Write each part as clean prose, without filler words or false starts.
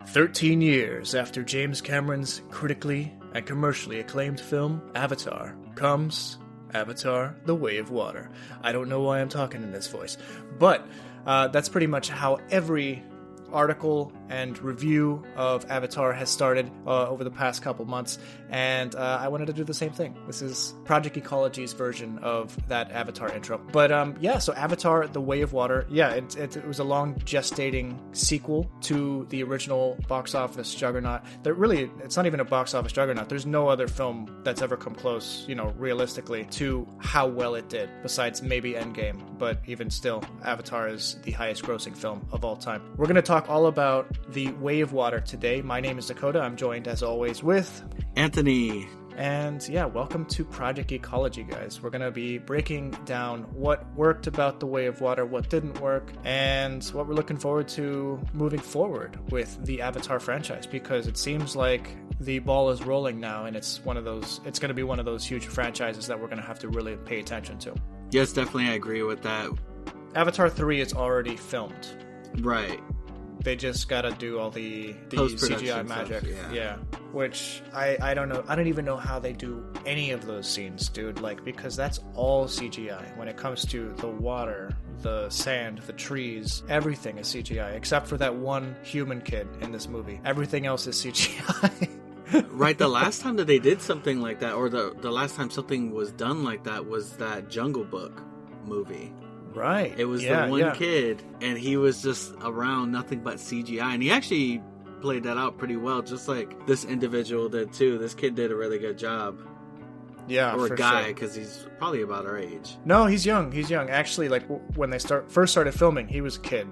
13 years after James Cameron's critically and commercially acclaimed film Avatar comes Avatar: The Way of Water. I don't know why I'm talking in this voice, but that's pretty much how every article and review of Avatar has started over the past couple months, and I wanted to do the same thing. This is Project Ecology's version of that Avatar intro. But so Avatar: The Way of Water, it was a long gestating sequel to the original box office juggernaut. It's not even a box office juggernaut. There's no other film that's ever come close, realistically, to how well it did, besides maybe Endgame. But even still, Avatar is the highest grossing film of all time. We're going to talk all about The Way of Water today. My name is Dakota. I'm joined, as always, with Anthony. And welcome to Project Ecology, guys. We're going to be breaking down what worked about The Way of Water, what didn't work, and what we're looking forward to moving forward with the Avatar franchise, because it seems like the ball is rolling now, and it's going to be one of those huge franchises that we're going to have to really pay attention to. Yes, definitely, I agree with that. Avatar 3 is already filmed. Right. They just gotta do all the CGI magic. Yeah. Which I don't know. I don't even know how they do any of those scenes, dude. Because that's all CGI. When it comes to the water, the sand, the trees, everything is CGI. Except for that one human kid in this movie. Everything else is CGI. Right, the last time that they did something like that, or the last time something was done like that, was that Jungle Book movie. Right. It was the one kid, and he was just around nothing but CGI, and he actually played that out pretty well, just like this individual did too. This kid did a really good job. Yeah, or a guy, because he's probably about our age. No, he's young. Actually, when they first started filming, he was a kid.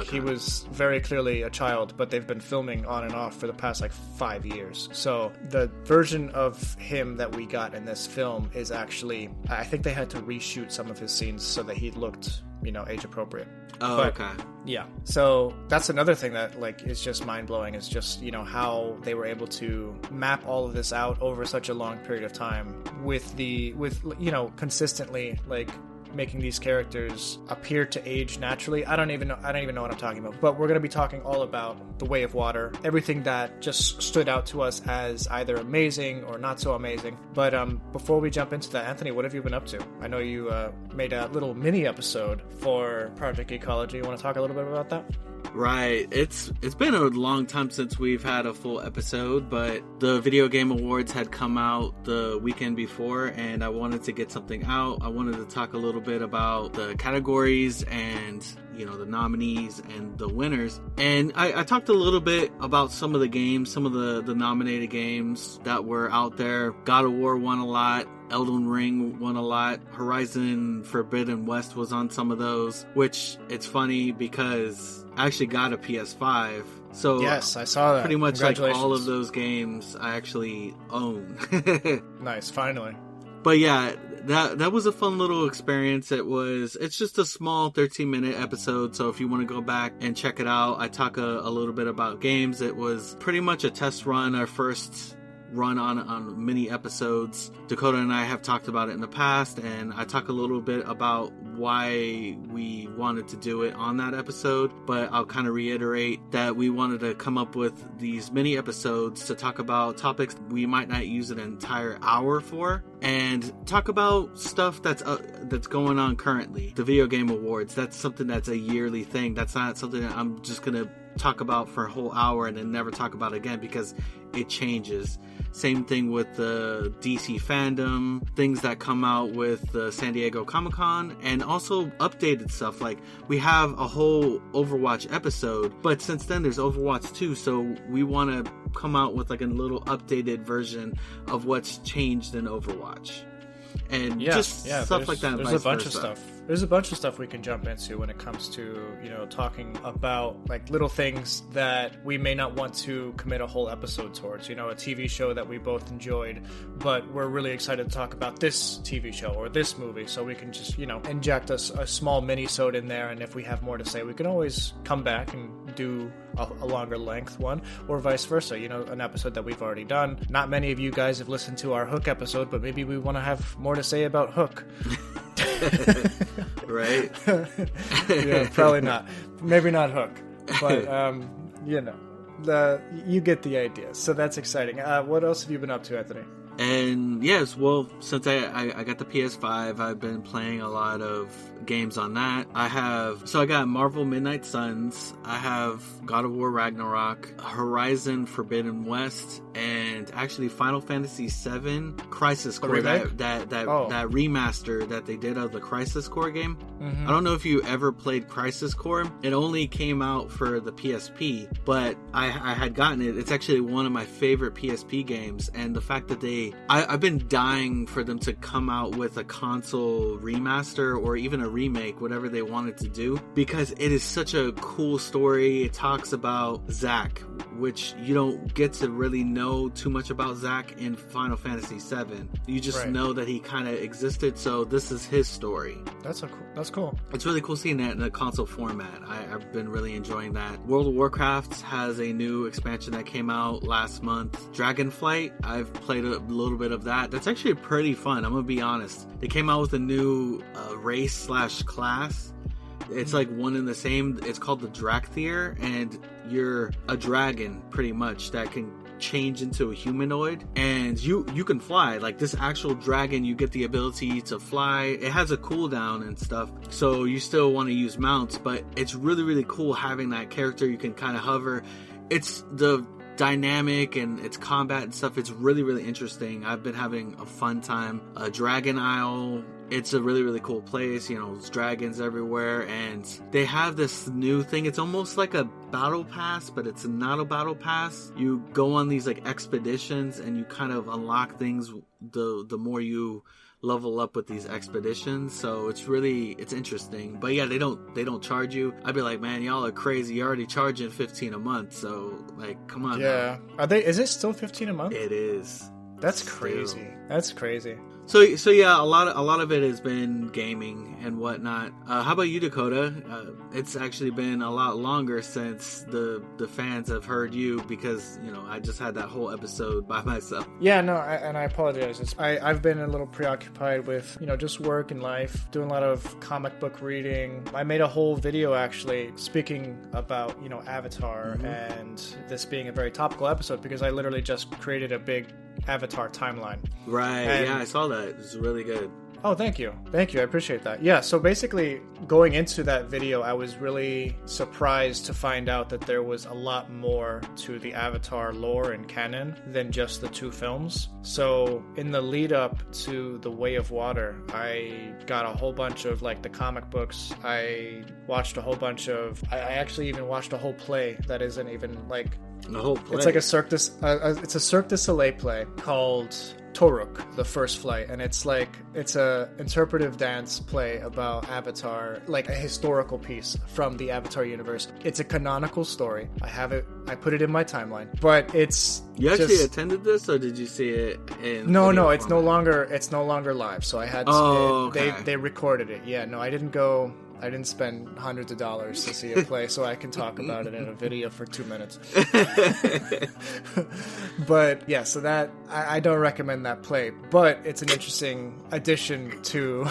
He was very clearly a child, but they've been filming on and off for the past 5 years. So the version of him that we got in this film is actually, I think they had to reshoot some of his scenes so that he looked, age appropriate. Oh, okay. Yeah. So that's another thing that is just mind blowing, is just, how they were able to map all of this out over such a long period of time with consistently making these characters appear to age naturally. I don't even know what I'm talking about. But we're going to be talking all about The Way of Water, everything that just stood out to us as either amazing or not so amazing. But before we jump into that, Anthony, what have you been up to? I know you made a little mini episode for Project Ecology. You want to talk a little bit about that? Right. It's been a long time since we've had a full episode, but the Video Game Awards had come out the weekend before, and I wanted to get something out. I wanted to talk a little bit about the categories and, the nominees and the winners. And I talked a little bit about some of the games, some of the nominated games that were out there. God of War won a lot. Elden Ring won a lot. Horizon Forbidden West was on some of those, which it's funny because I actually got a PS5. So yes, I saw that. Pretty much all of those games I actually own. Nice, finally. But yeah, that was a fun little experience. It's just a small 13-minute episode, so if you want to go back and check it out, I talk a little bit about games. It was pretty much a test run, our first run on mini episodes. Dakota and I have talked about it in the past, and I talk a little bit about why we wanted to do it on that episode, but I'll kind of reiterate that we wanted to come up with these mini episodes to talk about topics we might not use an entire hour for, and talk about stuff that's going on currently. The Video Game Awards, that's something that's a yearly thing. That's not something that I'm just gonna talk about for a whole hour and then never talk about again, because it changes. Same thing with the DC fandom, things that come out with the San Diego Comic-Con, and also updated stuff. We have a whole Overwatch episode, but since then there's Overwatch 2, so we want to come out with a little updated version of what's changed in Overwatch. And stuff like that. There's a bunch of stuff. There's a bunch of stuff we can jump into when it comes to, talking about little things that we may not want to commit a whole episode towards. A TV show that we both enjoyed, but we're really excited to talk about this TV show or this movie, so we can just, inject a small mini-sode in there, and if we have more to say, we can always come back and do a longer length one, or vice versa, an episode that we've already done. Not many of you guys have listened to our Hook episode, but maybe we want to have more to say about Hook. Right? Yeah, probably not. Maybe not Hook, but You get the idea. So that's exciting. What else have you been up to, Anthony? And yes, well, since I got the PS5, I've been playing a lot of games on that. I got Marvel Midnight Suns, I have God of War Ragnarok, Horizon Forbidden West, and actually Final Fantasy VII Crisis Core, that remaster that they did of the Crisis Core game. I don't know if you ever played Crisis Core. It only came out for the PSP, but I had gotten it. It's actually one of my favorite PSP games, and the fact that I've been dying for them to come out with a console remaster or even a remake, whatever they wanted to do, because it is such a cool story. It talks about Zack, which you don't get to really know too much about Zack in Final Fantasy VII. You just know that he kind of existed, so this is his story. That's cool. It's really cool seeing that in a console format. I've been really enjoying that. World of Warcraft has a new expansion that came out last month. Dragonflight, I've played a little bit of that. That's actually pretty fun, I'm gonna be honest. They came out with a new race/class. It's like one and the same. It's called the Drakthir, and you're a dragon pretty much that can change into a humanoid, and you can fly. Like this actual dragon, you get the ability to fly. It has a cooldown and stuff, so you still want to use mounts, but it's really, really cool having that character. You can kind of hover. It's the dynamic and its combat and stuff. It's really, really interesting. I've been having a fun time. Dragon Isle, it's a really, really cool place. You know, there's dragons everywhere, and they have this new thing. It's almost like a battle pass, but it's not a battle pass. You go on these like expeditions, and you kind of unlock things the more you level up with these expeditions. So it's interesting. But yeah, they don't charge you. I'd be like, man, y'all are crazy. You're already charging $15 a month, so like, come on. Yeah, is it still $15 a month? It is. That's crazy. That's crazy. So yeah, a lot of it has been gaming and whatnot. How about you, Dakota? It's actually been a lot longer since the fans have heard you, because I just had that whole episode by myself. Yeah, no, and I apologize. I've been a little preoccupied with just work and life, doing a lot of comic book reading. I made a whole video actually speaking about Avatar, and this being a very topical episode because I literally just created a big Avatar timeline. Right, and yeah, I saw that. It was really good. Oh, thank you. I appreciate that. Yeah, so basically going into that video, I was really surprised to find out that there was a lot more to the Avatar lore and canon than just the two films. So in the lead up to The Way of Water, I got a whole bunch of like the comic books. I watched a whole bunch of... I actually even watched a whole play that isn't even like... The whole play? It's like it's a Cirque du Soleil play called... Toruk, The First Flight, and it's a interpretive dance play about Avatar, like a historical piece from the Avatar universe. It's a canonical story. I put it in my timeline, but it's... You actually attended this, or did you see it in... No, it's no longer live, so I had to... okay. They recorded it. Yeah, no, I didn't go... I didn't spend hundreds of dollars to see a play, so I can talk about it in a video for 2 minutes. But yeah, so that I don't recommend that play, but it's an interesting addition to...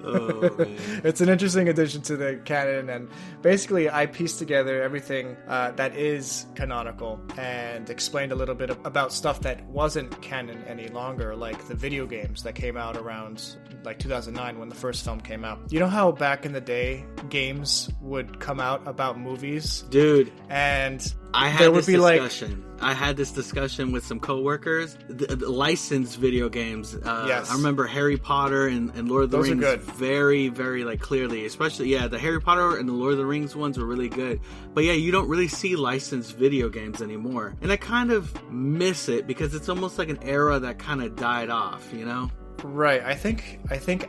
Oh, man. It's an interesting addition to the canon, and basically I pieced together everything that is canonical and explained a little bit about stuff that wasn't canon any longer, like the video games that came out around like 2009 when the first film came out. You know how back in the day games would come out about movies? Dude. And I had this discussion. I had this discussion with some coworkers. The licensed video games. Yes. I remember Harry Potter and Lord of the Rings very, very like clearly. Especially, the Harry Potter and the Lord of the Rings ones were really good. But yeah, you don't really see licensed video games anymore. And I kind of miss it because it's almost like an era that kind of died off, Right. I think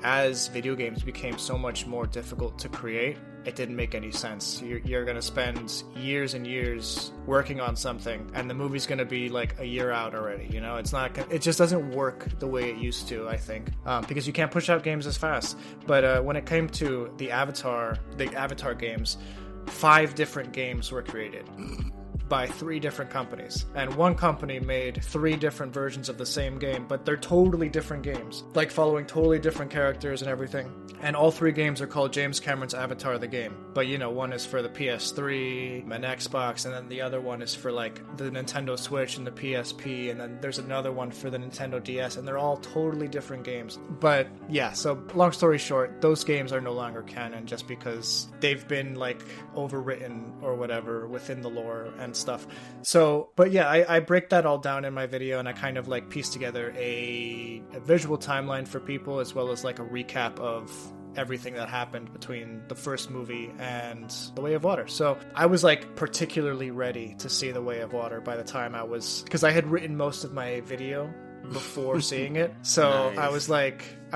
as video games became so much more difficult to create, it didn't make any sense. You're going to spend years and years working on something, and the movie's going to be like a year out already. It just doesn't work the way it used to, I think, because you can't push out games as fast. But when it came to the Avatar games, 5 different games were created. by 3 different companies. And one company made 3 different versions of the same game, but they're totally different games. Like following totally different characters and everything. And all 3 games are called James Cameron's Avatar the Game. But you know, one is for the PS3 and Xbox, and then the other one is for like the Nintendo Switch and the PSP, and then there's another one for the Nintendo DS, and they're all totally different games. But yeah, so long story short, those games are no longer canon just because they've been like overwritten or whatever within the lore and stuff. So, but yeah, I break that all down in my video, and I kind of like piece together a visual timeline for people, as well as like a recap of everything that happened between the first movie and The Way of Water. So I was like particularly ready to see The Way of Water by the time because I had written most of my video before seeing it. So nice. I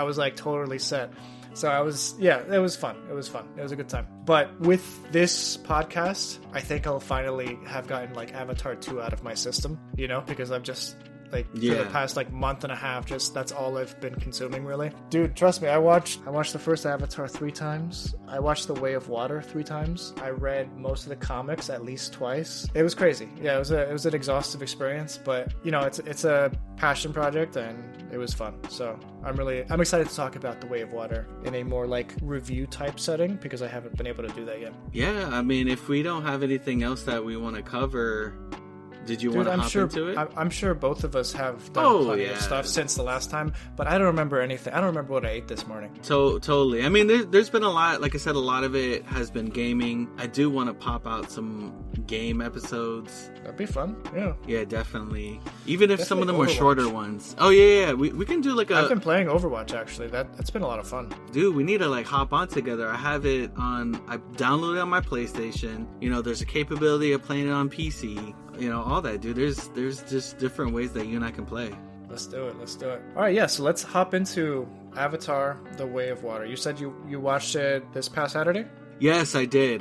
was like totally set. So it was fun. It was a good time. But with this podcast, I think I'll finally have gotten like Avatar 2 out of my system, you know, because I've just for the past like month and a half, just that's all I've been consuming, really. Dude, trust me, I watched the first Avatar 3 times. I watched The Way of Water 3 times. I read most of the comics at least twice. It was crazy. Yeah, it was an exhaustive experience, but you know, it's a passion project and it was fun. So I'm excited to talk about The Way of Water in a more like review type setting, because I haven't been able to do that yet. Yeah, I mean, if we don't have anything else that we want to cover, did you want to hop into it? I'm sure both of us have done plenty of stuff since the last time, but I don't remember anything. I don't remember what I ate this morning. Totally. I mean, there's been a lot. Like I said, a lot of it has been gaming. I do want to pop out some game episodes. That'd be fun. Yeah. Yeah, definitely. Even if some of them were shorter ones. Oh yeah. We can do like I've been playing Overwatch actually. That's been a lot of fun. Dude, we need to like hop on together. I have it on. I downloaded it on my PlayStation. You know, there's a capability of playing it on PC. You know, all that, dude. There's just different ways that you and I can play. Let's do it. All right, yeah, so let's hop into Avatar: The Way of Water. You said you watched it this past Saturday? Yes, I did.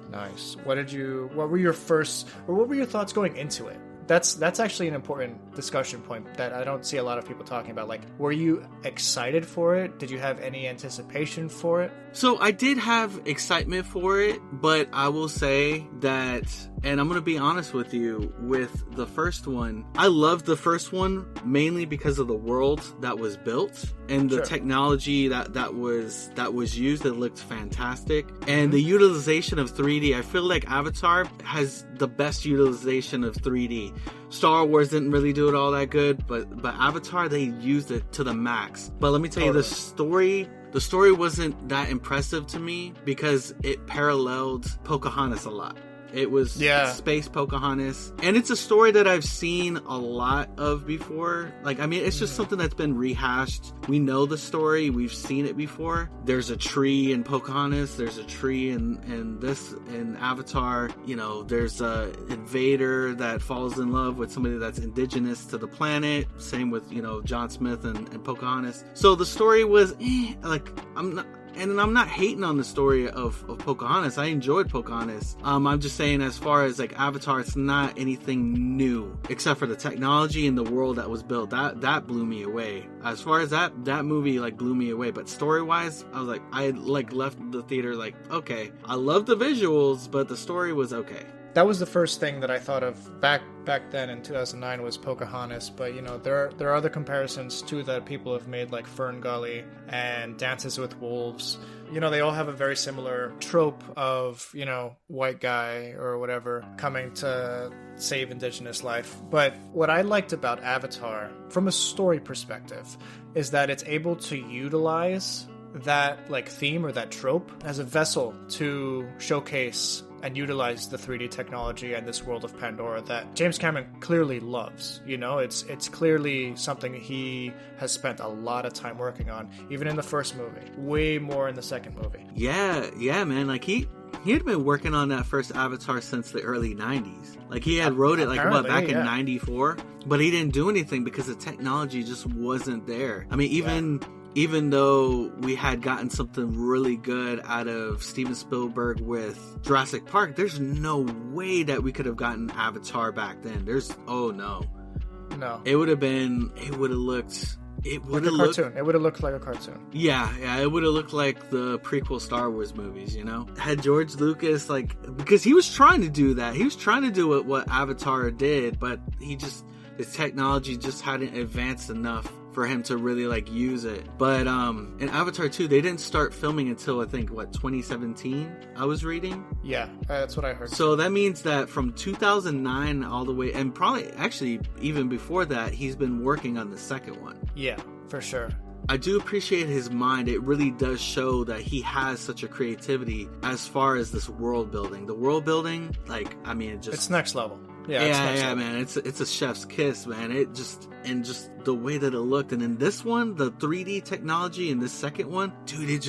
Nice. What were your thoughts going into it? That's actually an important discussion point that I don't see a lot of people talking about. Like, were you excited for it? Did you have any anticipation for it? So I did have excitement for it, but I will say that, and I'm going to be honest with you, with the first one, I loved the first one mainly because of the world that was built and the technology that was used that looked fantastic. And the utilization of 3D, I feel like Avatar has the best utilization of 3D. Star Wars didn't really do it all that good, but Avatar, they used it to the max. But let me tell you, the story wasn't that impressive to me because it paralleled Pocahontas a lot. It was Space Pocahontas. And it's a story that I've seen a lot of before. Like, I mean, it's just something that's been rehashed. We know the story. We've seen it before. There's a tree in Pocahontas. There's a tree in Avatar. You know, there's a invader that falls in love with somebody that's indigenous to the planet. Same with, you know, John Smith and Pocahontas. So the story was, I'm not hating on the story of Pocahontas. I enjoyed Pocahontas. I'm just saying, as far as like Avatar, it's not anything new except for the technology and the world that was built. That blew me away. As far as that movie like blew me away. But story wise, I left the theater like, okay, I love the visuals, but the story was okay. That was the first thing that I thought of back then in 2009 was Pocahontas, but you know, there are other comparisons too that people have made, like Fern Gully and Dances with Wolves. You know, they all have a very similar trope of, you know, white guy or whatever coming to save indigenous life. But what I liked about Avatar from a story perspective is that it's able to utilize that like theme or that trope as a vessel to showcase and utilize the 3D technology and this world of Pandora that James Cameron clearly loves. You know, it's clearly something he has spent a lot of time working on, even in the first movie, way more in the second movie. Yeah, man. Like he had been working on that first Avatar since the early 90s. Like he had wrote it back in 94, but he didn't do anything because the technology just wasn't there. I mean, even though we had gotten something really good out of Steven Spielberg with Jurassic Park, there's no way that we could have gotten Avatar back then. No. It would have looked it Like would a have looked. cartoon. It would have looked like a cartoon. Yeah, it would have looked like the prequel Star Wars movies, you know? Had George Lucas, like, because he was trying to do that. He was trying to do what Avatar did, but his technology just hadn't advanced enough for him to really, like, use it. But in Avatar 2, they didn't start filming until, I think, 2017, I was reading? Yeah, that's what I heard. So that means that from 2009 all the way, and probably, actually, even before that, he's been working on the second one. Yeah, for sure. I do appreciate his mind. It really does show that he has such a creativity as far as this world building. The world building, like, I mean, it's next level. Yeah, man. It's a chef's kiss, man. Just the way that it looked, and in this one, the 3D technology in this second one, dude,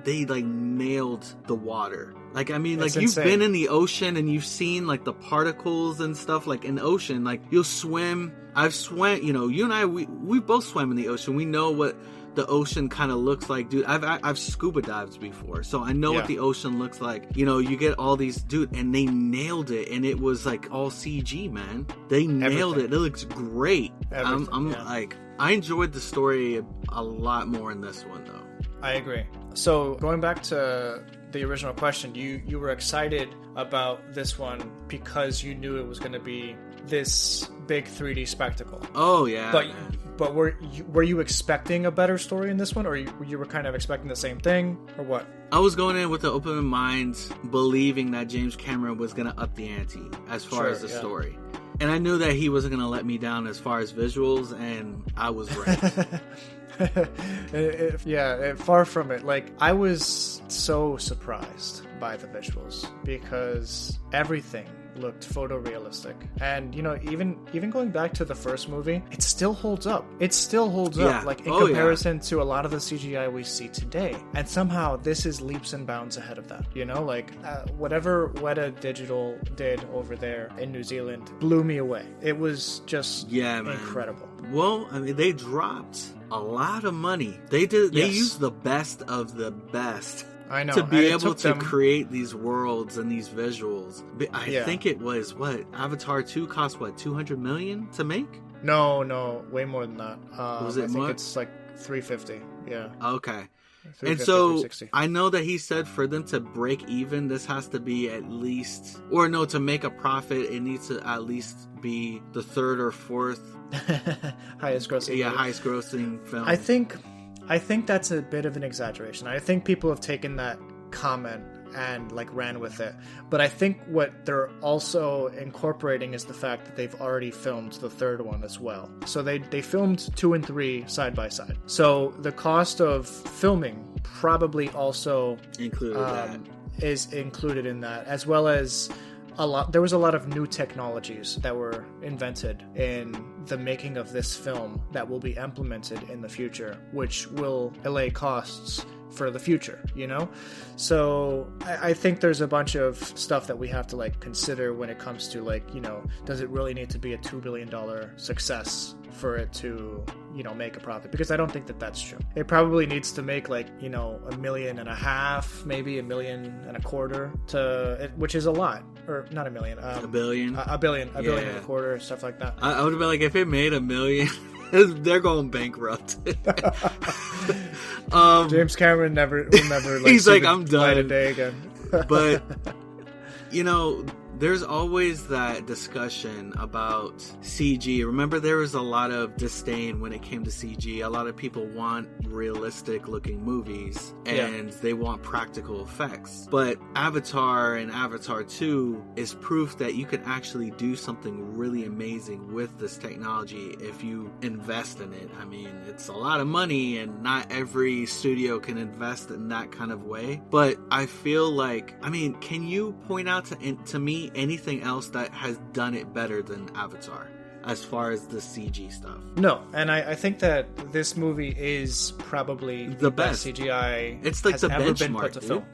they like nailed the water. Like, I mean, like, you've been in the ocean and you've seen like the particles and stuff. Like in the ocean, like you'll swim. I've swam. You know, you and I, we both swam in the ocean. We know what the ocean kind of looks like, dude. I've scuba dived before, so I know what the ocean looks like. You know, you get all these, dude, and they nailed it, and it was like all CG, man. They nailed it. It looks great. Like, I enjoyed the story a lot more in this one, though. I agree. So going back to the original question, you were excited about this one because you knew it was going to be this big 3D spectacle. Oh yeah, but were you expecting a better story in this one, or you were kind of expecting the same thing, or what? I was going in with an open mind, believing that James Cameron was going to up the ante as far as the story. And I knew that he wasn't going to let me down as far as visuals, and I was right. Far from it. Like, I was so surprised by the visuals because everything looked photorealistic, and you know, even going back to the first movie, it still holds up. Like in comparison to a lot of the CGI we see today, and somehow this is leaps and bounds ahead of that. You know, like whatever Weta Digital did over there in New Zealand blew me away. It was just incredible. Well, I mean, they dropped a lot of money. They used the best of the best. I know. To be able to create these worlds and these visuals. I think it was, Avatar 2 cost, $200 million to make? No, way more than that. Was it I think it's like 350, yeah. Okay. And so, I know that he said for them to break even, this has to be at least, to make a profit, it needs to at least be the third or fourth highest grossing. Yeah, highest grossing film. I think that's a bit of an exaggeration. I think people have taken that comment and like ran with it. But I think what they're also incorporating is the fact that they've already filmed the third one as well. So they filmed 2 and 3 side by side. So the cost of filming probably also is included in that, as well as there was a lot of new technologies that were invented in the making of this film that will be implemented in the future, which will allay costs for the future, you know? So I think there's a bunch of stuff that we have to like consider when it comes to like, you know, does it really need to be a $2 billion success for it to, you know, make a profit? Because I don't think that that's true. It probably needs to make like, you know, $1.5 million, maybe $1.25 million which is a lot. Or not $1 million. $1 billion. $1 billion and a quarter, stuff like that. I would have been like, if it made $1 million, they're going bankrupt. James Cameron will never like, he's like, I'm done. A day again. But you know, there's always that discussion about CG. Remember, there was a lot of disdain when it came to CG. A lot of people want realistic looking movies and they want practical effects. But Avatar and Avatar 2 is proof that you can actually do something really amazing with this technology if you invest in it. I mean, it's a lot of money and not every studio can invest in that kind of way. But I feel like, I mean, can you point out to me anything else that has done it better than Avatar as far as the CG stuff? No, and I think that this movie is probably the best CGI it's like has the ever benchmark, been put to film.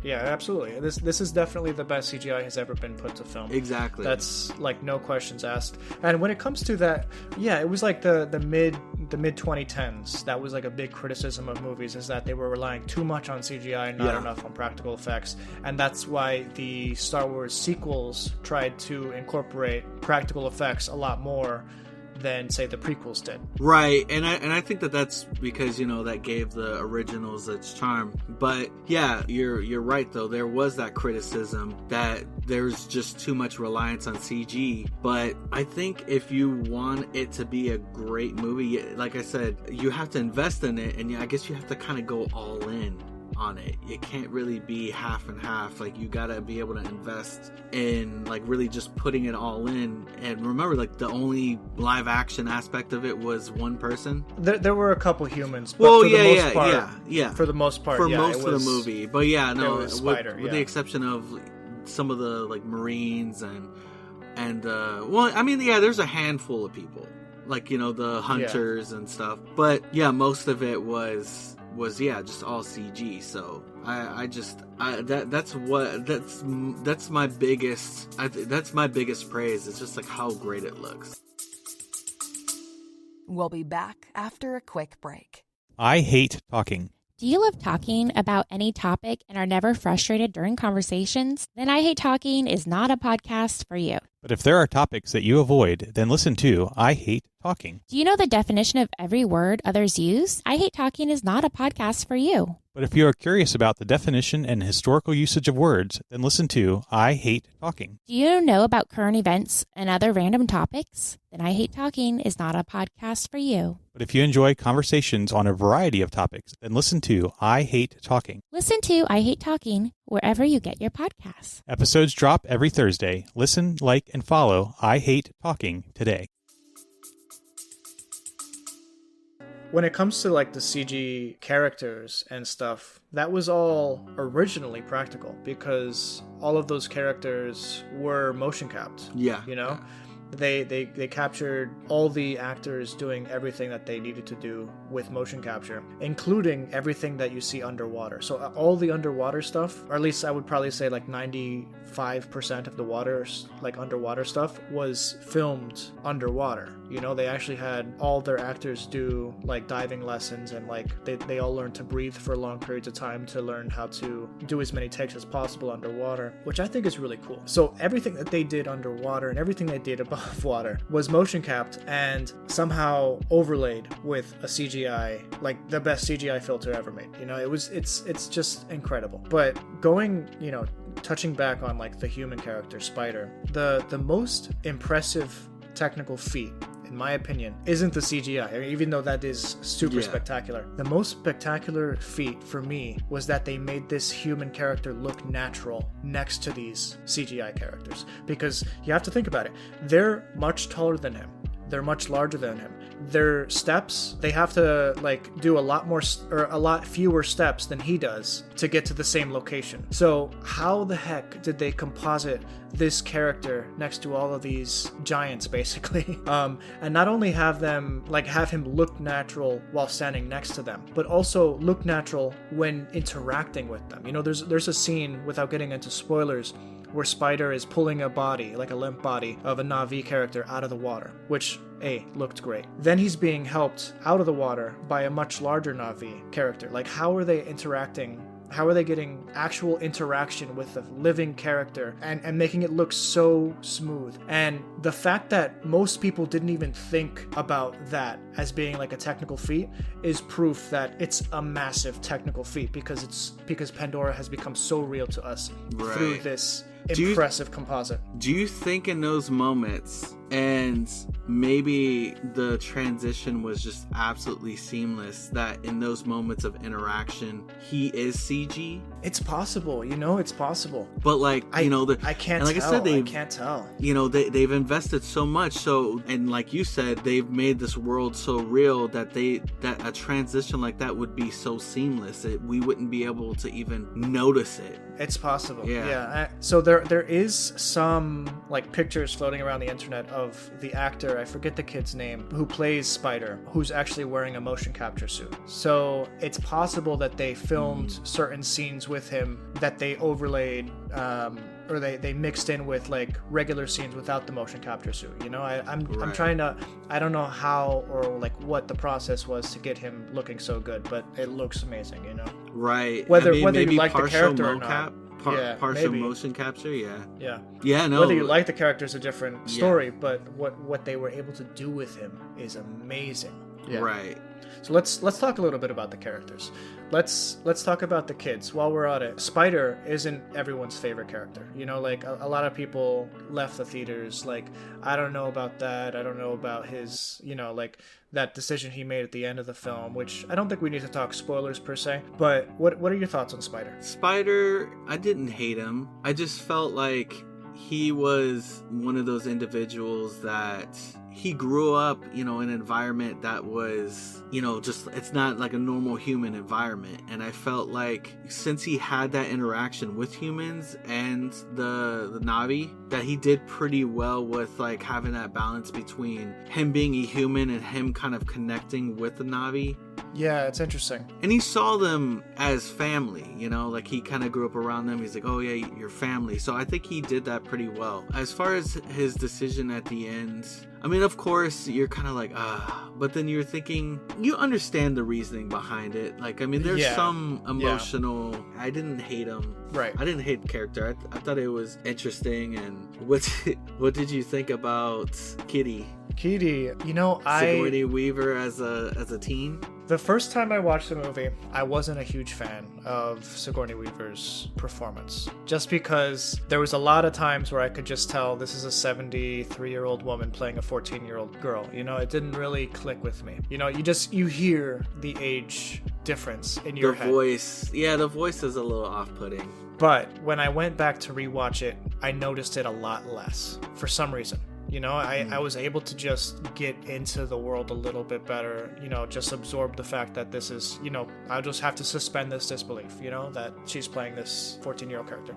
Yeah, absolutely. This is definitely the best CGI has ever been put to film. Exactly. That's like no questions asked. And when it comes to that, yeah, it was like the mid 2010s. That was like a big criticism of movies, is that they were relying too much on CGI and not enough on practical effects. And that's why the Star Wars sequels tried to incorporate practical effects a lot more than say the prequels did. Right, and I think that's because, you know, that gave the originals its charm. But yeah, you're right though. There was that criticism that there's just too much reliance on CG. But I think if you want it to be a great movie, like I said, you have to invest in it, and I guess you have to kind of go all in on it. It can't really be half and half. Like, you gotta be able to invest in, like, really just putting it all in. And remember, like, the only live action aspect of it was one person. There were a couple humans, but for the most part, for most of the movie. But yeah, no, with Spider, with the exception of some of the, like, Marines and well, I mean, yeah, there's a handful of people, like, you know, the hunters and stuff. But yeah, most of it was just all CG. So that's my biggest praise. It's just like how great it looks. We'll be back after a quick break. I hate talking. Do you love talking about any topic and are never frustrated during conversations? Then I Hate Talking is not a podcast for you. But if there are topics that you avoid, then listen to I Hate Talking. Do you know the definition of every word others use? I Hate Talking is not a podcast for you. But if you are curious about the definition and historical usage of words, then listen to I Hate Talking. Do you know about current events and other random topics? Then I Hate Talking is not a podcast for you. But if you enjoy conversations on a variety of topics, then listen to I Hate Talking. Listen to I Hate Talking wherever you get your podcasts. Episodes drop every Thursday. Listen, like, and follow I Hate Talking today. When it comes to like the CG characters and stuff, that was all originally practical because all of those characters were motion capped. Yeah. You know? They captured all the actors doing everything that they needed to do with motion capture, including everything that you see underwater. So all the underwater stuff, or at least I would probably say like 95% of the underwater stuff was filmed underwater. You know, they actually had all their actors do like diving lessons, and like they all learned to breathe for long periods of time to learn how to do as many takes as possible underwater, which I think is really cool. So everything that they did underwater and everything they did above water was motion capped and somehow overlaid with a CGI, like the best CGI filter ever made. You know, it's just incredible. But going, you know, touching back on like the human character Spider, the most impressive technical feat, in my opinion, isn't the CGI. I mean, even though that is super spectacular. The most spectacular feat for me was that they made this human character look natural next to these CGI characters. Because you have to think about it. They're much taller than him. They're much larger than him. Their steps, they have to like do a lot fewer steps than he does to get to the same location. So how the heck did they composite this character next to all of these giants, basically? And not only have him look natural while standing next to them, but also look natural when interacting with them. You know, there's a scene, without getting into spoilers, where Spider is pulling a body, like a limp body, of a Na'vi character out of the water, which, looked great. Then he's being helped out of the water by a much larger Na'vi character. Like, how are they interacting? How are they getting actual interaction with a living character and making it look so smooth? And the fact that most people didn't even think about that as being like a technical feat is proof that it's a massive technical feat, because Pandora has become so real to us through this impressive composite. Do you think in those moments, and maybe the transition was just absolutely seamless, that in those moments of interaction he is CG? It's possible, you know, it's possible. But like, I can't tell. You know, they've invested so much, so, and like you said, they've made this world so real that a transition like that would be so seamless we wouldn't be able to even notice it. It's possible. Yeah. So there is some like pictures floating around the internet of the actor, I forget the kid's name, who plays Spider, who's actually wearing a motion capture suit. So it's possible that they filmed certain scenes with him that they overlaid, or they mixed in with like regular scenes without the motion capture suit. You know, I'm trying to, I don't know how or like what the process was to get him looking so good, but it looks amazing. You know, right? Whether you like the character or not. partial maybe. motion capture. Yeah. Yeah, no. Whether you like the character is a different story, but what they were able to do with him is amazing. Yeah. Right. So let's talk a little bit about the characters. Let's talk about the kids while we're at it. Spider isn't everyone's favorite character. You know, like a lot of people left the theaters like, I don't know about that. I don't know about his, you know, like that decision he made at the end of the film, which I don't think we need to talk spoilers per se. But what are your thoughts on Spider? Spider, I didn't hate him. I just felt like he was one of those individuals that he grew up, you know, in an environment that was, you know, just, it's not like a normal human environment. And I felt like since he had that interaction with humans and the Na'vi, that he did pretty well with like having that balance between him being a human and him kind of connecting with the Na'vi. Yeah, it's interesting. And he saw them as family, you know, like he kind of grew up around them. He's like, oh yeah, you're family. So I think he did that pretty well. As far as his decision at the end, I mean, of course, you're kind of like, but then you're thinking, you understand the reasoning behind it. Like, I mean, there's some emotional, I didn't hate him. Right. I didn't hate the character. I thought it was interesting. And what did you think about Kitty? Kitty, you know, Sigourney Weaver as a teen? The first time I watched the movie, I wasn't a huge fan of Sigourney Weaver's performance. Just because there was a lot of times where I could just tell this is a 73-year-old woman playing a 14-year-old girl. You know, it didn't really click with me. You know, you hear the age difference in your head. The voice. Yeah, the voice is a little off-putting. But when I went back to rewatch it, I noticed it a lot less for some reason. You know, I was able to just get into the world a little bit better, you know, just absorb the fact that this is, you know, I'll just have to suspend this disbelief, you know, that she's playing this 14-year-old character.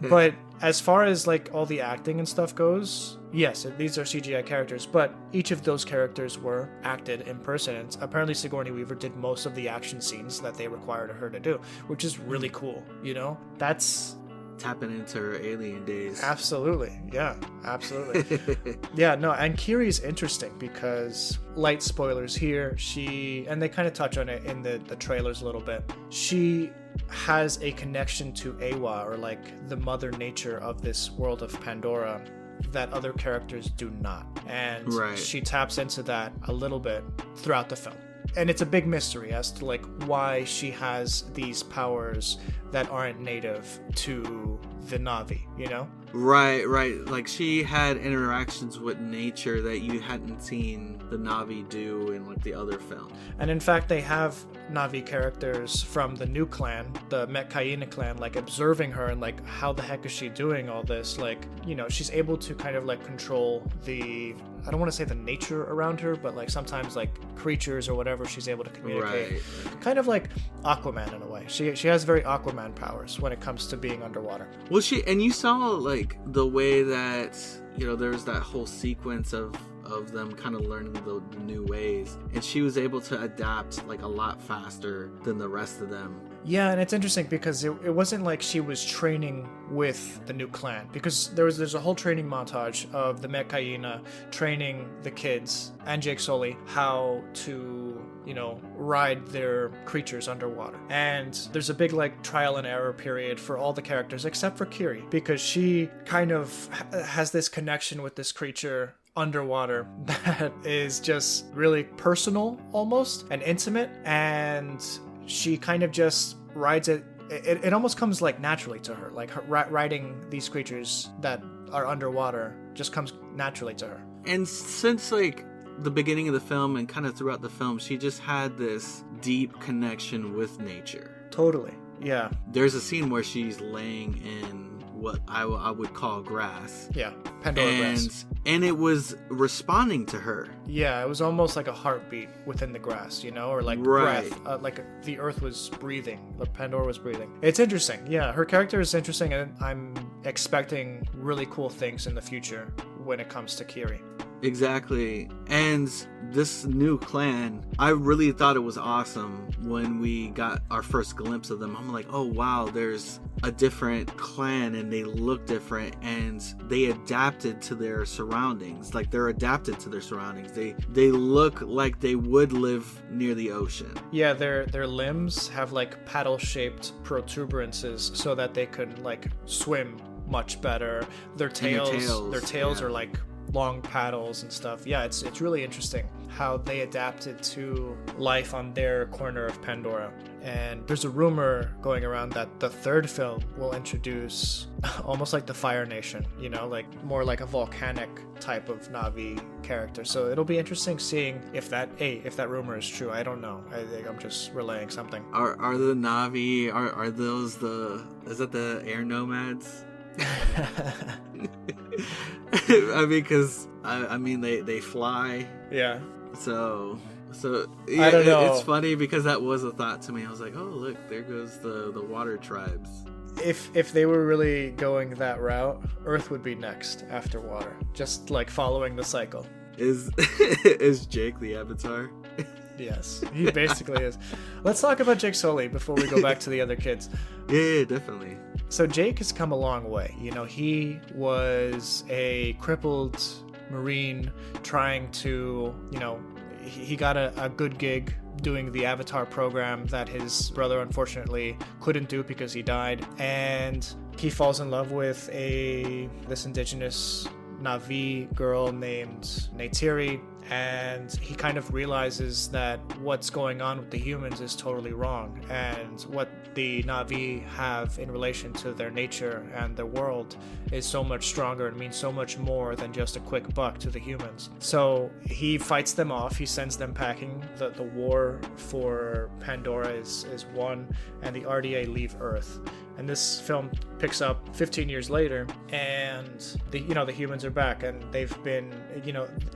But as far as like all the acting and stuff goes, yes, these are CGI characters, but each of those characters were acted in person. And apparently Sigourney Weaver did most of the action scenes that they required her to do, which is really cool, you know? That's tapping into her alien days. Absolutely. Yeah, absolutely. Yeah, no, and Kiri's interesting because, light spoilers here, and they kind of touch on it in the trailers a little bit, she has a connection to Awa, or like the mother nature of this world of Pandora, that other characters do not. And she taps into that a little bit throughout the film. And it's a big mystery as to like why she has these powers that aren't native to the Na'vi, you know? Right. Like she had interactions with nature that you hadn't seen the Na'vi do in like the other film. And in fact, they have Na'vi characters from the new clan, the Metkaina clan, like observing her and like, how the heck is she doing all this? Like, you know, she's able to kind of like control the, I don't want to say the nature around her, but like sometimes like creatures or whatever she's able to communicate. Right. Kind of like Aquaman in a way. She has very Aquaman powers when it comes to being underwater. Well, and you saw like the way that, you know, there's that whole sequence of them kind of learning the new ways, and she was able to adapt like a lot faster than the rest of them. Yeah, and it's interesting because it wasn't like she was training with the new clan, because there's a whole training montage of the Metkaina training the kids and Jake Sully how to, you know, ride their creatures underwater. And there's a big like trial and error period for all the characters except for Kiri, because she kind of has this connection with this creature underwater that is just really personal almost and intimate, and she kind of just rides it. It almost comes like naturally to her, like her riding these creatures that are underwater just comes naturally to her. And since like the beginning of the film and kind of throughout the film, she just had this deep connection with nature. Totally. Yeah. There's a scene where she's laying in what I would call grass. Yeah, Pandora grass. And it was responding to her. Yeah, it was almost like a heartbeat within the grass, you know, or like breath, like the earth was breathing, but Pandora was breathing. It's interesting. Yeah, her character is interesting, and I'm expecting really cool things in the future when it comes to Kiri. Exactly. And this new clan, I really thought it was awesome when we got our first glimpse of them. I'm like, oh wow, there's a different clan and they look different and they adapted to their surroundings. Like they're adapted to their surroundings. They look like they would live near the ocean. Yeah, their limbs have like paddle-shaped protuberances so that they can like swim much better. Their tails are like long paddles and stuff. Yeah, it's really interesting how they adapted to life on their corner of Pandora. And there's a rumor going around that the third film will introduce almost like the Fire Nation, you know, like more like a volcanic type of Na'vi character. So it'll be interesting seeing if that rumor is true. I don't know. I think I'm just relaying something. Are the Na'vi, are those is that the air nomads? I mean, because I mean they fly. Yeah. So yeah, I don't know. It's funny because that was a thought to me. I was like, oh look, there goes the water tribes. If they were really going that route, Earth would be next after water, just like following the cycle. Is Jake the Avatar? Yes, he basically is. Let's talk about Jake Sully before we go back to the other kids. Yeah, definitely. So Jake has come a long way. You know, he was a crippled Marine trying to, you know, he got a good gig doing the Avatar program that his brother unfortunately couldn't do because he died. And he falls in love with this indigenous Na'vi girl named Neytiri. And he kind of realizes that what's going on with the humans is totally wrong, and what the Na'vi have in relation to their nature and their world is so much stronger and means so much more than just a quick buck to the humans. So he fights them off, he sends them packing. The war for Pandora is won, and the RDA leave Earth. And this film picks up 15 years later, and the humans are back, and they've been,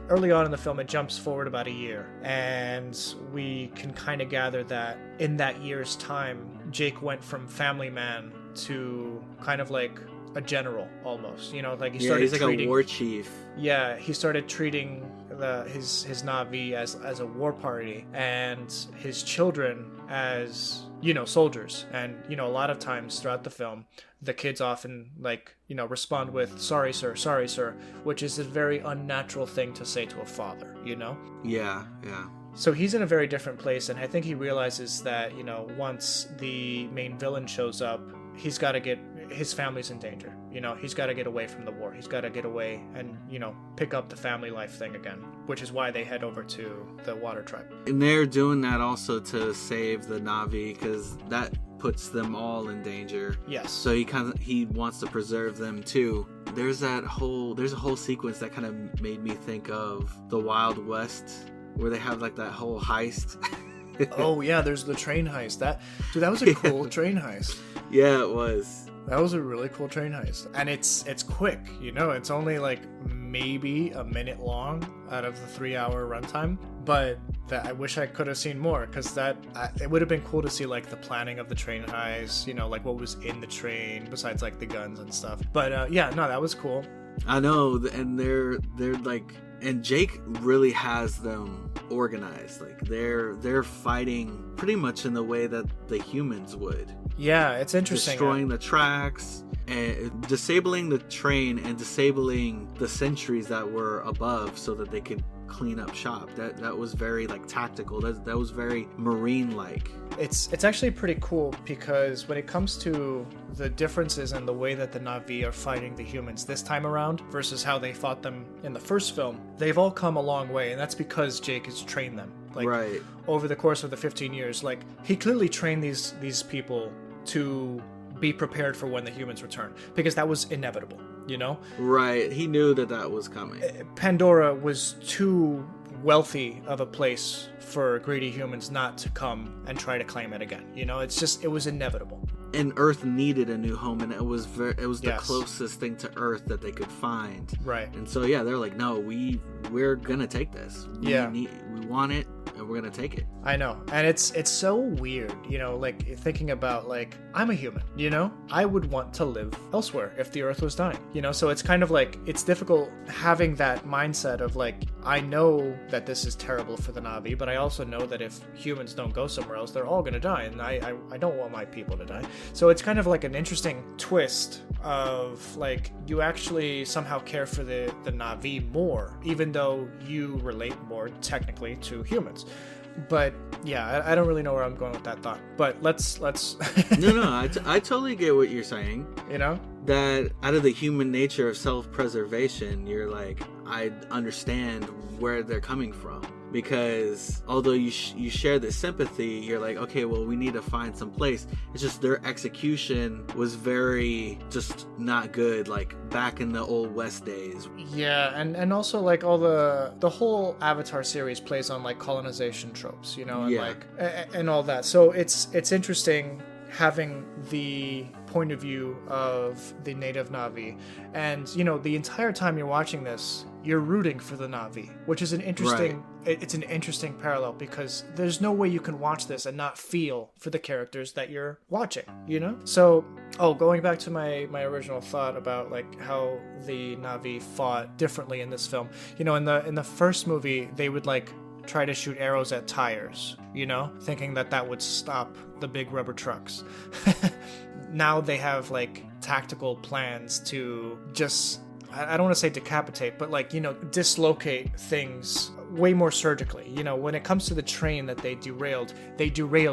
early on in the film it jumps forward about a year, and we can kind of gather that in that year's time, Jake went from family man to kind of like a general almost. Like he started he's like a war chief. Yeah, he started treating his Na'vi as a war party, and his children as soldiers. And a lot of times throughout the film, the kids often respond with sorry sir, which is a very unnatural thing to say to a father. Yeah. So he's in a very different place, and I think he realizes that once the main villain shows up, he's got to get his family's in danger. He's got to get away from the war. He's got to get away and pick up the family life thing again, which is why they head over to the water tribe. And they're doing that also to save the Na'vi, because that puts them all in danger. Yes. So he wants to preserve them too. There's a whole sequence that kind of made me think of the Wild West, where they have like that whole heist. Oh yeah, there's the train heist. That was a cool train heist. Yeah, it was. That was a really cool train heist. And it's quick, it's only like maybe a minute long out of the 3-hour runtime. But I wish I could have seen more, because it would have been cool to see like the planning of the train heist, like what was in the train besides like the guns and stuff. But that was cool. I know, and they're like, and Jake really has them organized. Like they're fighting pretty much in the way that the humans would. Yeah, it's interesting. Destroying the tracks, and disabling the train, and disabling the sentries that were above so that they could clean up shop. That was very like tactical. That was very Marine-like. It's actually pretty cool, because when it comes to the differences in the way that the Na'vi are fighting the humans this time around versus how they fought them in the first film, they've all come a long way, and that's because Jake has trained them. Right. Over the course of the 15 years, he clearly trained these people to be prepared for when the humans return, because that was inevitable, Right. He knew that was coming. Pandora was too wealthy of a place for greedy humans not to come and try to claim it again. It was inevitable. And Earth needed a new home, and it was the Yes. closest thing to Earth that they could find. Right. And so they're like, no, we're gonna take this. We want it, and we're gonna take it. I know. And it's so weird, you know, like thinking about like, I'm a human, you know? I would want to live elsewhere if the Earth was dying, you know? So it's kind of like, it's difficult having that mindset of like, I know that this is terrible for the Na'vi, but I also know that if humans don't go somewhere else, they're all gonna die, and I don't want my people to die. So it's kind of like an interesting twist of like, you actually somehow care for the Na'vi more, even though you relate more technically to humans. But yeah, I don't really know where I'm going with that thought. But let's No, I totally get what you're saying. You know? That out of the human nature of self-preservation, you're like, I understand where they're coming from. Because although you share the sympathy, you're like, okay, well, we need to find some place. It's just their execution was very just not good, like back in the old West days. Yeah, and also like all the whole Avatar series plays on like colonization tropes, you know, and like and all that. So it's interesting having the point of view of the native Na'vi, and you know, the entire time you're watching this, you're rooting for the Na'vi, which is an interesting it's an interesting parallel, because there's no way you can watch this and not feel for the characters that you're watching, you know? So, going back to my original thought about like how the Na'vi fought differently in this film, you know, in the first movie, they would like try to shoot arrows at tires, you know, thinking that would stop the big rubber trucks. Now they have like tactical plans to just, I don't want to say decapitate, but like, you know, dislocate things way more surgically. You know, when it comes to the train that they derailed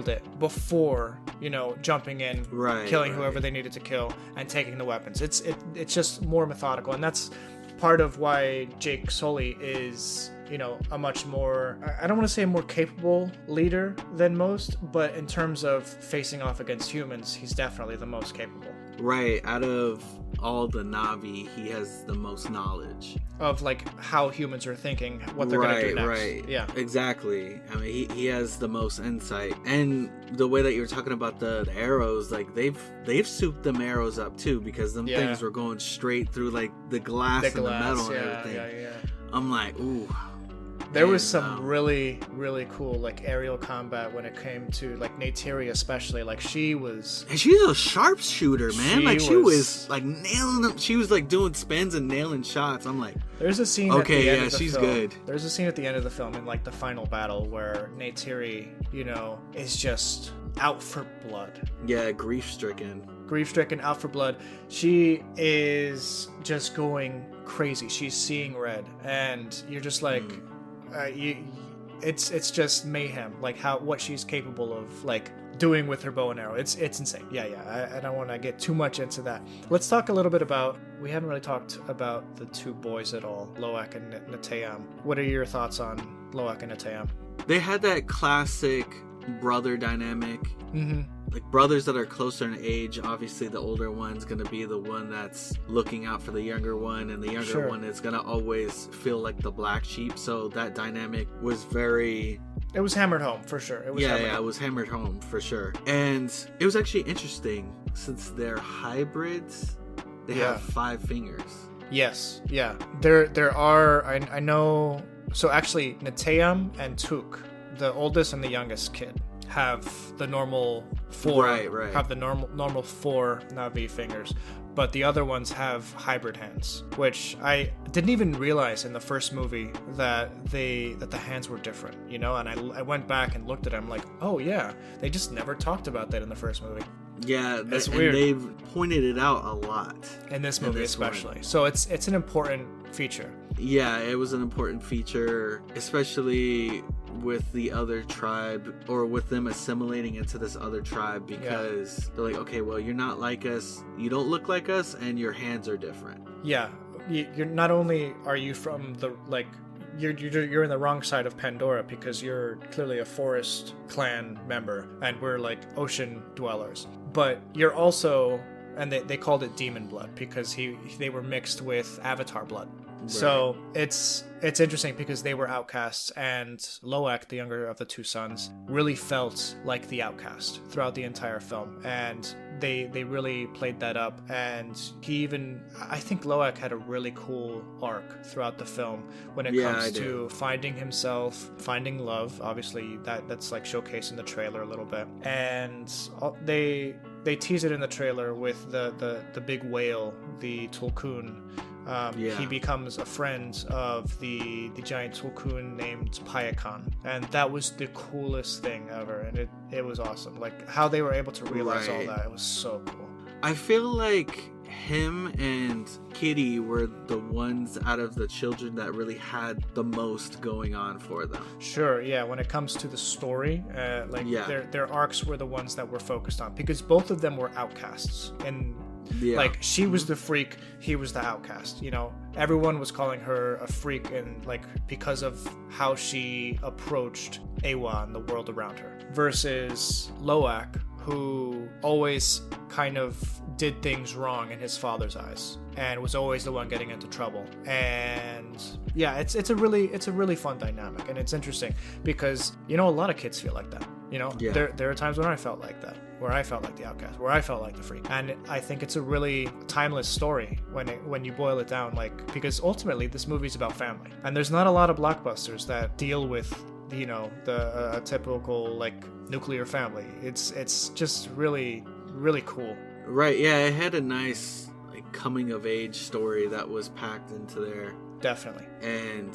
it before, you know, jumping in, killing whoever they needed to kill, and taking the weapons. It's just more methodical, and that's part of why Jake Sully is, you know, a much more, I don't want to say a more capable leader than most, but in terms of facing off against humans, he's definitely the most capable. Right, out of all the Na'vi, he has the most knowledge of like how humans are thinking, what they're gonna do next. Right, yeah, exactly. I mean, he has the most insight, and the way that you were talking about the arrows, like they've souped them arrows up too, because them things were going straight through like the glass and the metal and everything. I'm like, ooh. There was some really, really cool like aerial combat when it came to like Neytiri, especially. Like she's a sharpshooter, man. She was like nailing them. She was like doing spins and nailing shots. I'm like, there's a scene. Okay, at the end of the she's film, good. There's a scene at the end of the film in like the final battle where Neytiri, you know, is just out for blood. Yeah, grief-stricken, out for blood. She is just going crazy. She's seeing red, and you're just like. It's just mayhem, like what she's capable of like doing with her bow and arrow. It's insane. I don't want to get too much into that. Let's talk a little bit about, we haven't really talked about the two boys at all, Loak and Neteyam. What are your thoughts on Loak and Neteyam? They had that classic brother dynamic. Like brothers that are closer in age, obviously the older one's going to be the one that's looking out for the younger one, and the younger one is going to always feel like the black sheep. So that dynamic was it was hammered home for sure. It was hammered home for sure. And it was actually interesting, since they're hybrids, they have 5 fingers. Yes, yeah. There are, I know, so actually Neteyam and Tuk, the oldest and the youngest kid, have the normal 4 have the normal 4 Na'vi fingers, but the other ones have hybrid hands, which I didn't even realize in the first movie that the hands were different, you know. And I went back and looked at them, like, oh yeah, they just never talked about that in the first movie. Yeah, that's weird. They've pointed it out a lot in this movie, especially. So it's an important feature. Yeah, it was an important feature, especially with the other tribe, or with them assimilating into this other tribe, because they're like, okay, well, you're not like us, you don't look like us, and your hands are different. Yeah, you're not only are you from the like. You're in the wrong side of Pandora, because you're clearly a forest clan member and we're like ocean dwellers. But you're also, and they called it demon blood because they were mixed with Avatar blood. Right. So it's it's interesting because they were outcasts, and Loak, the younger of the two sons, really felt like the outcast throughout the entire film, and they really played that up. And I think Loak had a really cool arc throughout the film when it comes to finding himself, finding love. Obviously, that's like showcased in the trailer a little bit, and they tease it in the trailer with the big whale, the Tulkun. He becomes a friend of the giant Tulkun named Payakan, and that was the coolest thing ever, and it was awesome. Like how they were able to realize all that, it was so cool. I feel like him and Kitty were the ones out of the children that really had the most going on for them. Sure, yeah. When it comes to the story, their arcs were the ones that were focused on, because both of them were outcasts, and like she was the freak, he was the outcast. You know, everyone was calling her a freak, and like because of how she approached Awa and the world around her, versus Loak, who always kind of did things wrong in his father's eyes and was always the one getting into trouble. And yeah, it's a really fun dynamic, and it's interesting because, you know, a lot of kids feel like that. You know, there are times when I felt like that, where I felt like the outcast, where I felt like the freak. And I think it's a really timeless story when you boil it down, like, because ultimately this movie's about family, and there's not a lot of blockbusters that deal with, you know, the typical like nuclear family. It's just really cool. Right, yeah, it had a nice like coming of age story that was packed into there. Definitely. And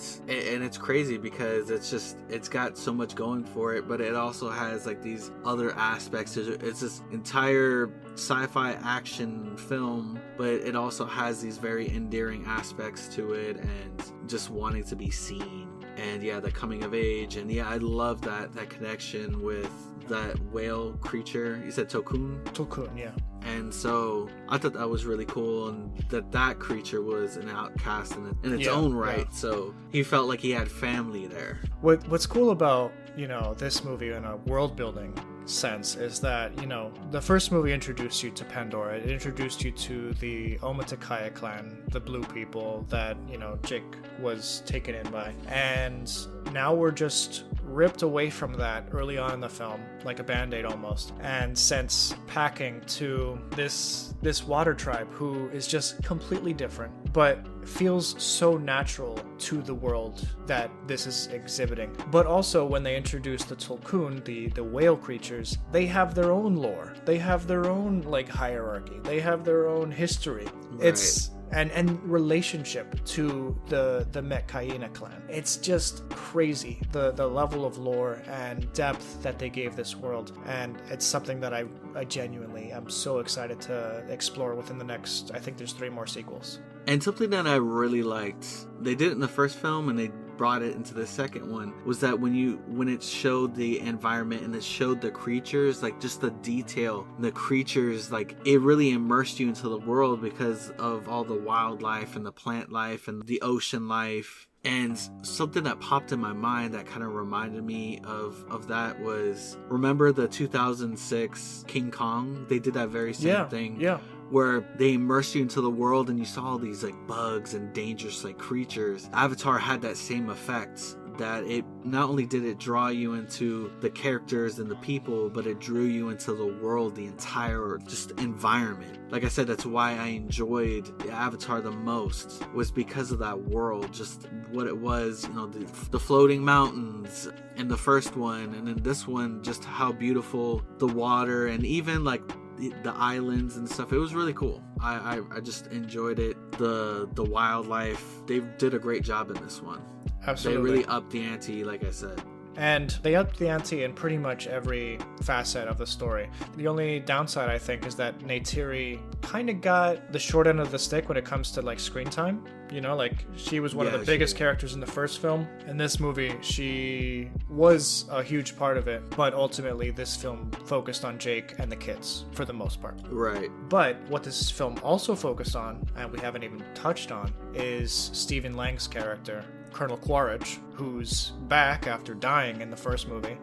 it's crazy because it's got so much going for it, but it also has like these other aspects. It's this entire sci-fi action film, but it also has these very endearing aspects to it, and just wanting to be seen. And yeah, the coming of age, and yeah, I love that connection with that whale creature. You said Tulkun? Tulkun, yeah. And so I thought that was really cool, and that creature was an outcast in its own right. Yeah. So he felt like he had family there. What's cool about, you know, this movie in a world building sense is that, you know, the first movie introduced you to Pandora. It introduced you to the Omaticaya clan, the blue people that, you know, Jake was taken in by. And now we're just ripped away from that early on in the film, like a band-aid almost, and sent packing to this water tribe who is just completely different, but feels so natural to the world that this is exhibiting. But also when they introduce the Tulkun, the whale creatures, they have their own lore. They have their own like hierarchy. They have their own history. Right. It's and relationship to the Metcaina clan. It's just crazy, the level of lore and depth that they gave this world, and it's something that I genuinely am so excited to explore within the next, I think there's 3 more sequels. And something that I really liked, they did it in the first film and they brought it into the second one, was that when it showed the environment and it showed the creatures, like just the detail, the creatures, like it really immersed you into the world because of all the wildlife and the plant life and the ocean life. And something that popped in my mind that kind of reminded me of that was, remember the 2006 King Kong? They did that very same thing. Yeah. Where they immerse you into the world and you saw all these like bugs and dangerous like creatures. Avatar had that same effect, that it not only did it draw you into the characters and the people, but it drew you into the world, the entire just environment. Like I said, that's why I enjoyed Avatar the most, was because of that world, just what it was, you know, the floating mountains in the first one, and then this one, just how beautiful the water, and even like the islands and stuff. It was really cool. I just enjoyed it. The wildlife, they did a great job in this one. Absolutely. They really upped the ante, like I said. And they upped the ante in pretty much every facet of the story. The only downside, I think, is that Neytiri kind of got the short end of the stick when it comes to like screen time. You know, like she was one of the biggest characters in the first film. In this movie, she was a huge part of it, but ultimately this film focused on Jake and the kids for the most part. Right. But what this film also focused on, and we haven't even touched on, is Stephen Lang's character, Colonel Quaritch, who's back after dying in the first movie.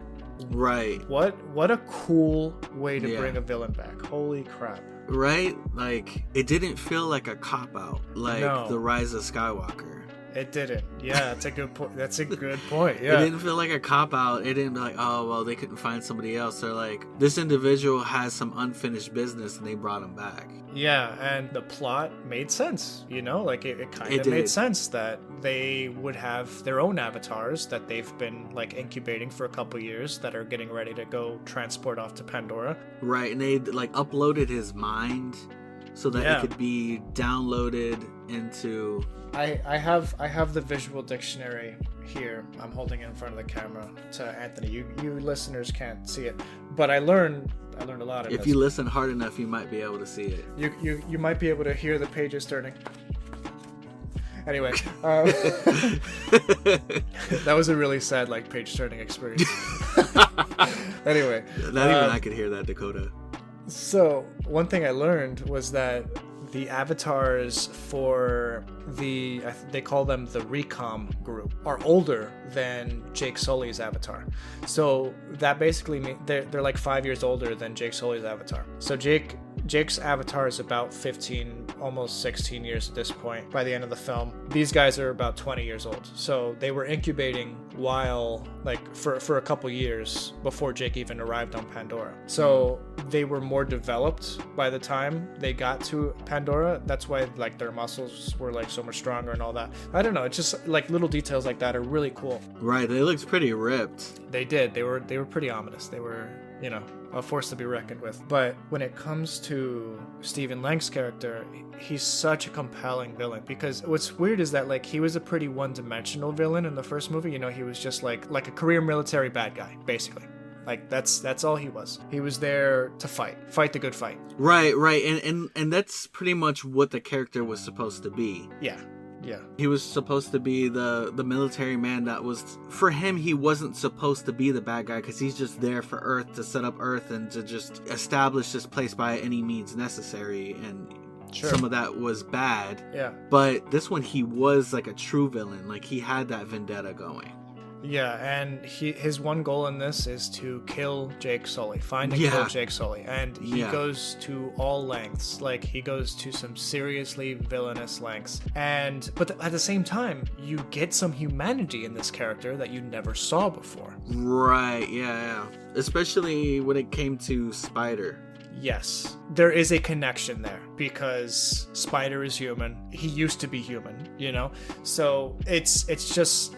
Right. What a cool way to bring a villain back. Holy crap. Right? Like, it didn't feel like a cop-out, like The Rise of Skywalker. It didn't. Yeah, that's a good point. That's a good point. It Yeah. didn't feel like a cop-out. It didn't be like, oh, well, they couldn't find somebody else. They're like, this individual has some unfinished business, and they brought him back. Yeah, and the plot made sense, you know? Like, it kind It of made did. sense that they would have their own avatars that they've been, like, incubating for a couple years that are getting ready to go transport off to Pandora. Right, and they, like, uploaded his mind so that Yeah. it could be downloaded into... I have the visual dictionary here. I'm holding it in front of the camera to Anthony. You listeners can't see it, but I learned a lot of If this. you listen hard enough, you might be able to see it. You might be able to hear the pages turning. Anyway, that was a really sad, like, page turning experience. Anyway, Not even I could hear that, Dakota. so one thing I learned was that the avatars for they call them the Recom group, are older than Jake Sully's avatar. So that basically means they're like 5 years older than Jake Sully's avatar. So Jake's avatar is about 15, almost 16 years at this point by the end of the film. These guys are about 20 years old. So they were incubating while, like, for a couple years before Jake even arrived on Pandora. So they were more developed by the time they got to Pandora. That's why, like, their muscles were, like, so much stronger and all that. I don't know. It's just, like, little details like that are really cool. Right, they looked pretty ripped. They did. They were pretty ominous. They were, you know, a force to be reckoned with. But when it comes to Stephen Lang's character, he's such a compelling villain, because what's weird is that, like, he was a pretty one-dimensional villain in the first movie. You know, he was just like a career military bad guy, basically. Like, that's all he was. He was there to fight the good fight. Right, and that's pretty much what the character was supposed to be. Yeah. He was supposed to be the military man that was... For him, he wasn't supposed to be the bad guy, because he's just there for Earth, to set up Earth and to just establish this place by any means necessary, and Sure. some of that was bad. Yeah. But this one, he was like a true villain. Like, he had that vendetta going. Yeah, and his one goal in this is to kill Jake Sully, find and Yeah. kill Jake Sully, and he Yeah. goes to all lengths. Like, he goes to some seriously villainous lengths, but at the same time, you get some humanity in this character that you never saw before. Right, yeah. Especially when it came to Spider. Yes, there is a connection there, because Spider is human. He used to be human, you know? So it's just,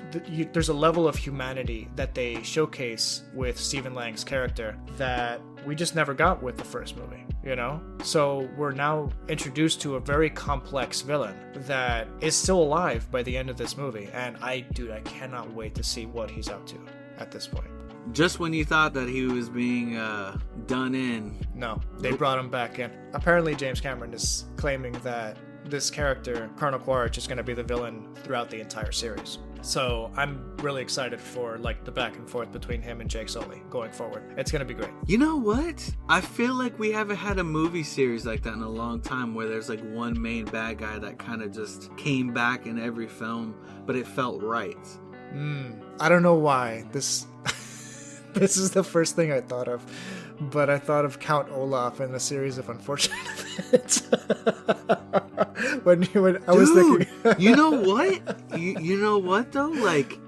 there's a level of humanity that they showcase with Stephen Lang's character that we just never got with the first movie, you know? So we're now introduced to a very complex villain that is still alive by the end of this movie. And I cannot wait to see what he's up to at this point. Just when you thought that he was being done in. No, they brought him back in. Apparently, James Cameron is claiming that this character, Colonel Quaritch, is going to be the villain throughout the entire series. So I'm really excited for, like, the back and forth between him and Jake Sully going forward. It's going to be great. You know what? I feel like we haven't had a movie series like that in a long time, where there's like one main bad guy that kind of just came back in every film, but it felt right. I don't know why this this is the first thing I thought of, but I thought of Count Olaf in a series of unfortunate events. when I was thinking, You know what? You know what though? Like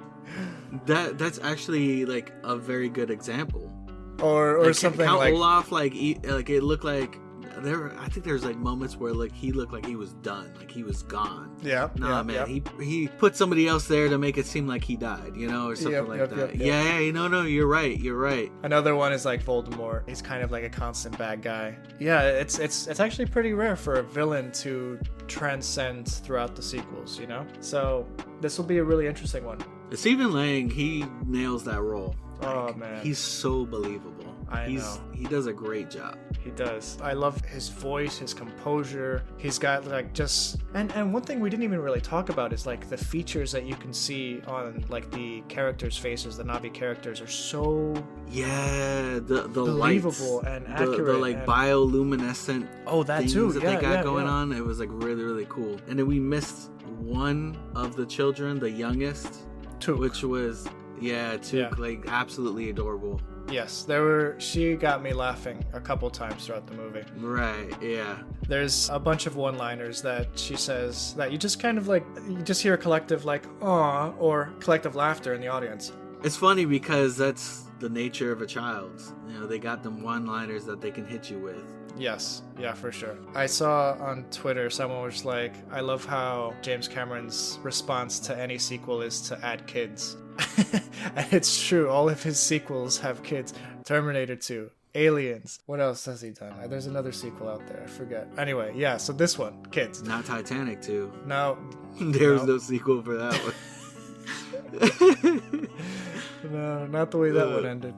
that's actually like a very good example. or Like, something Count like Olaf, like it looked like I think there's like moments where like he looked like he was done, like he was gone. yeah, Nah, yeah, man, yeah. he put somebody else there to make it seem like he died, you know, or something Yep, like yep, that. yep, yep. Yeah, no, you're right. Another one is like Voldemort. He's kind of like a constant bad guy. Yeah, it's actually pretty rare for a villain to transcend throughout the sequels, you know? So this will be a really interesting one. Stephen Lang, he nails that role. Oh, man. He's so believable. I know. He does a great job. He does. I love his voice, his composure. He's got like just and one thing we didn't even really talk about is like the features that you can see on like the characters' faces. The Na'vi characters are so Yeah, the believable lights, and accurate. the like and- bioluminescent that things too. that Yeah, they got yeah, going yeah. on. It was like really, really cool. And then we missed one of the children, the youngest, Took. which was Took, Yeah. like absolutely adorable. Yes, she got me laughing a couple times throughout the movie. Right, yeah. There's a bunch of one-liners that she says that you just kind of like, you just hear a collective like, aw, or collective laughter in the audience. It's funny because that's the nature of a child. You know, they got them one-liners that they can hit you with. Yes, yeah, for sure. I saw on Twitter someone was like, I love how James Cameron's response to any sequel is to add kids. And it's true, all of his sequels have kids. Terminator 2, Aliens. What else has he done? There's another sequel out there, I forget. Anyway, yeah, so this one, kids. Not Titanic 2. No. There's no sequel for that one. No, not the way that one ended.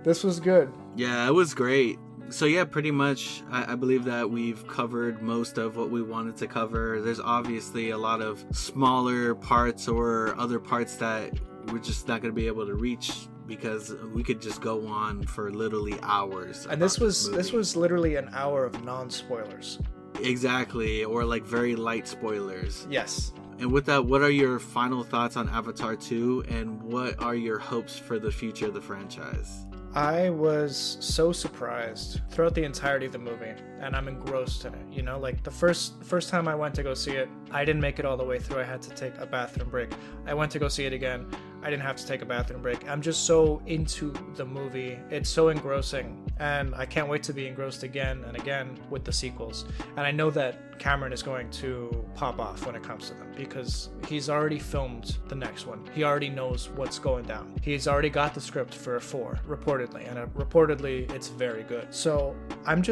This was good. Yeah, it was great. So yeah, pretty much I believe that we've covered most of what we wanted to cover. There's obviously a lot of smaller parts or other parts that we're just not going to be able to reach because we could just go on for literally hours. And this was literally an hour of non-spoilers. Exactly, or like very light spoilers. Yes. And with that, what are your final thoughts on Avatar 2 and what are your hopes for the future of the franchise? I was so surprised throughout the entirety of the movie, and I'm engrossed in it. You know, like the first time I went to go see it, I didn't make it all the way through. I had to take a bathroom break. I went to go see it again. I didn't have to take a bathroom break. I'm just so into the movie. It's so engrossing, and I can't wait to be engrossed again and again with the sequels. And I know that Cameron is going to pop off when it comes to them because he's already filmed the next one. He already knows what's going down. He's already got the script for a 4, reportedly, and reportedly it's very good. So I'm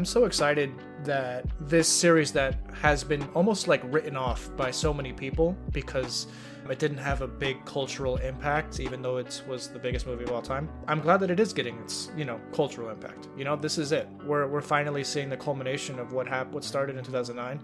so excited that this series that has been almost like written off by so many people because it didn't have a big cultural impact, even though it was the biggest movie of all time. I'm glad that it is getting its, cultural impact. This is it. We're finally seeing the culmination of what started in 2009,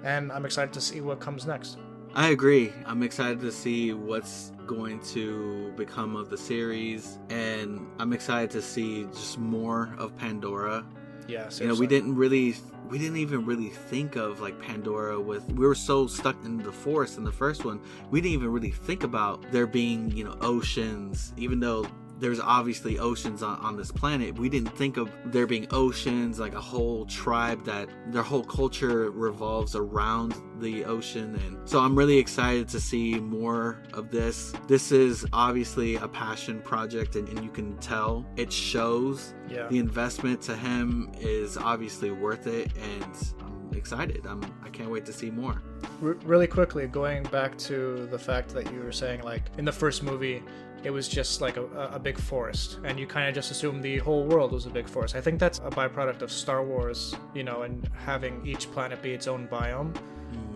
and I'm excited to see what comes next. I agree. I'm excited to see what's going to become of the series, and I'm excited to see just more of Pandora. Yeah, seriously. We didn't even really think of like Pandora we were so stuck in the forest in the first one. We didn't even really think about there being, oceans, even though there's obviously oceans on this planet. We didn't think of there being oceans, like a whole tribe that their whole culture revolves around the ocean. And so I'm really excited to see more of this. This is obviously a passion project, and you can tell it shows. Yeah. The investment to him is obviously worth it, and I'm excited. I can't wait to see more. Really quickly, going back to the fact that you were saying, like, in the first movie, it was just like a big forest, and you kind of just assumed the whole world was a big forest. I think that's a byproduct of Star Wars, and having each planet be its own biome,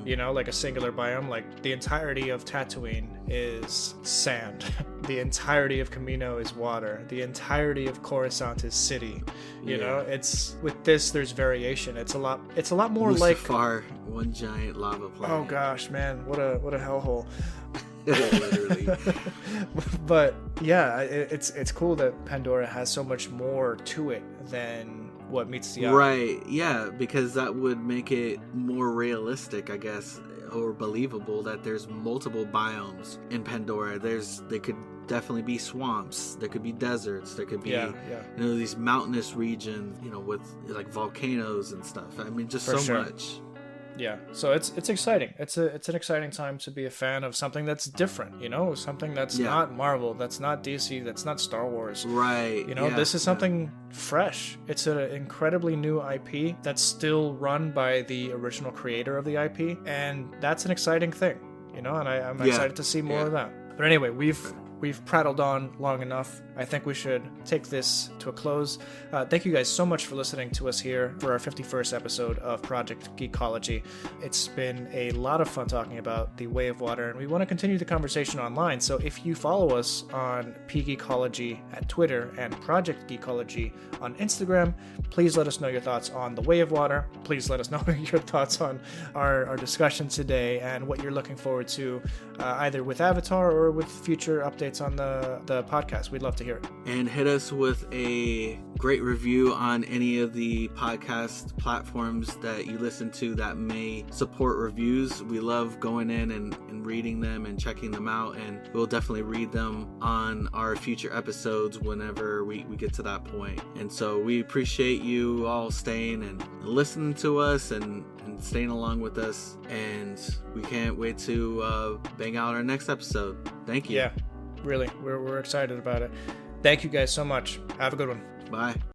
like a singular biome. Like, the entirety of Tatooine is sand. The entirety of Kamino is water. The entirety of Coruscant is city. You know, it's with this, there's variation. It's a lot more Mustafar, one giant lava planet. Oh gosh, man, what a hellhole. Literally. But yeah, it's cool that Pandora has so much more to it than what meets the eye. Right, yeah, because that would make it more realistic, I guess, or believable that there's multiple biomes in Pandora. There could definitely be swamps, there could be deserts, there could be these mountainous regions, with like volcanoes and stuff. I mean, just much. Yeah, so it's exciting. It's an exciting time to be a fan of something that's different, something that's not Marvel, that's not DC, that's not Star Wars. Right. This is something fresh. It's an incredibly new IP that's still run by the original creator of the IP, and that's an exciting thing, and I'm excited to see more of that. But anyway, we've prattled on long enough. I think we should take this to a close. Thank you guys so much for listening to us here for our 51st episode of Project Geekology. It's been a lot of fun talking about The Way of Water, and we want to continue the conversation online. So if you follow us on PGeekology at Twitter and Project Geekology on Instagram, please let us know your thoughts on The Way of Water. Please let us know your thoughts on our discussion today and what you're looking forward to either with Avatar or with future updates on the podcast. We'd love to hear it. And hit us with a great review on any of the podcast platforms that you listen to that may support reviews. We love going in and reading them and checking them out, and we'll definitely read them on our future episodes whenever we get to that point. And so we appreciate you all staying and listening to us and staying along with us, and we can't wait to bang out our next episode. Thank you. Yeah, really, we're excited about it. Thank you guys so much. Have a good one. Bye.